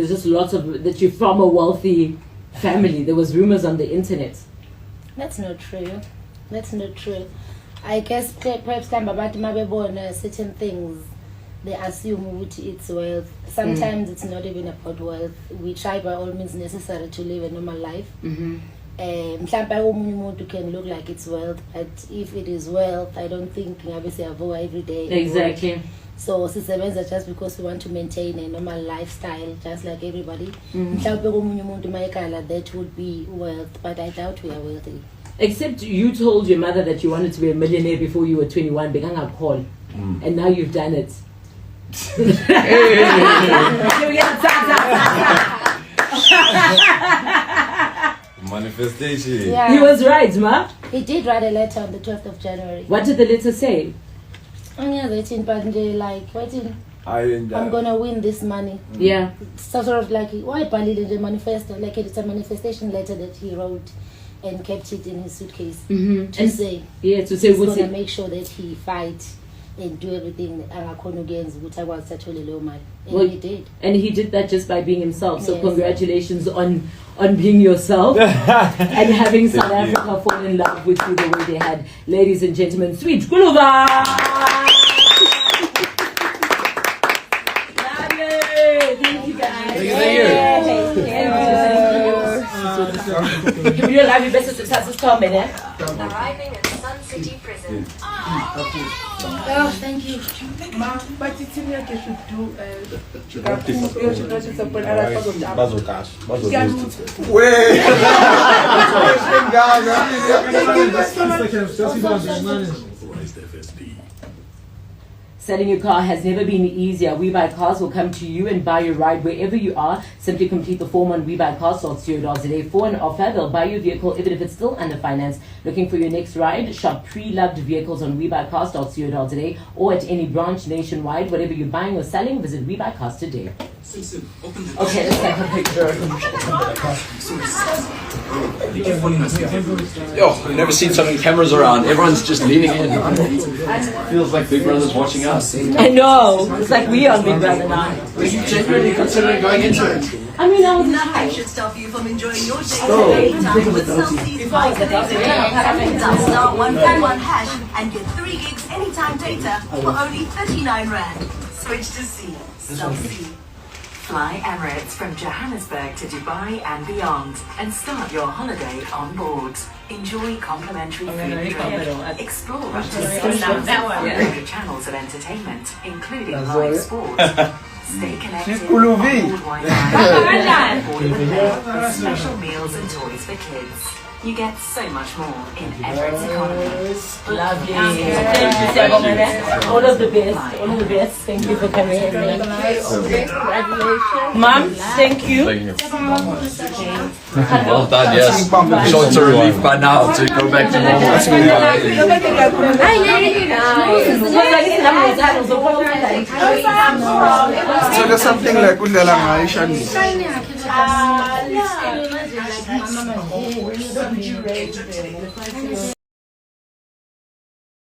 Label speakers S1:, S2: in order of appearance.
S1: there's just lots of that you're from a wealthy family. There was rumors on the internet.
S2: That's not true. That's not true. I guess perhaps certain things, they assume it's wealth. Sometimes it's not even about wealth. We try by all means necessary to live a normal life. Mhlawumbe can look like it's wealth, but if it is wealth, I don't think obviously avoid every day.
S1: Exactly.
S2: So sisebenza just because we want to maintain a normal lifestyle, just like everybody. That would be wealth, but I doubt we are wealthy.
S1: Except you told your mother that you wanted to be a millionaire before you were 21, began a call, and now you've done it.
S3: Manifestation.
S2: Yeah.
S1: He was right, ma.
S2: He did write a letter on the 12th of January.
S1: What did the letter say?
S2: Like, I'm gonna win this money.
S1: Yeah.
S2: So sort of like, why the manifesto? Like it's a manifestation letter that he wrote and kept it in his suitcase to say.
S1: Yeah, to say
S2: he's
S1: what's
S2: gonna
S1: it?
S2: make sure that he fight and do everything against and he did.
S1: And he did that just by being himself. So
S2: Yes.
S1: congratulations on being yourself and having South Africa fall in love with you the way they had. Ladies and gentlemen, sweet Guluva! Thank you guys.
S3: Thank you.
S1: Give me your live, you better success this time, man.
S4: Arriving at Sun City Prison.
S2: Oh, thank you.
S5: But it's in here, should do
S1: Selling your car has never been easier. We Buy Cars will come to you and buy your ride wherever you are. Simply complete the form on WeBuyCars.co.za. For an offer, they'll buy your vehicle even if it's still under finance. Looking for your next ride? Shop pre-loved vehicles on WeBuyCars.co.za or at any branch nationwide. Whatever you're buying or selling, visit We Buy Cars today. Okay, let's take a picture.
S6: Yo, we've never seen so many cameras around. Everyone's just leaning in. Feels like Big Brother's watching us.
S1: I know. It's like we are Big Brother now.
S6: Were you genuinely considering going into it?
S1: I mean, I was
S4: Nothing should stop you from enjoying your day with Celsius Dial star 141 hash and get 3 gigs anytime data for only 39 Rand. Switch to C. Celsius.
S7: Fly Emirates from Johannesburg to Dubai and beyond and start your holiday on board. Enjoy complimentary food and drink. Explore up to 6,500 channels of entertainment, including live sports. Stay connected on board Wi-Fi, with special meals and toys for kids. You get so much more in Emirates economy.
S1: lovely. Thank you, Sabomene. All of the best. All of the best. Thank you for coming in. Congratulations. Mom, thank you.
S6: Well done, yes. I'm sure it's a relief by now to go back to normal.
S5: So there's something like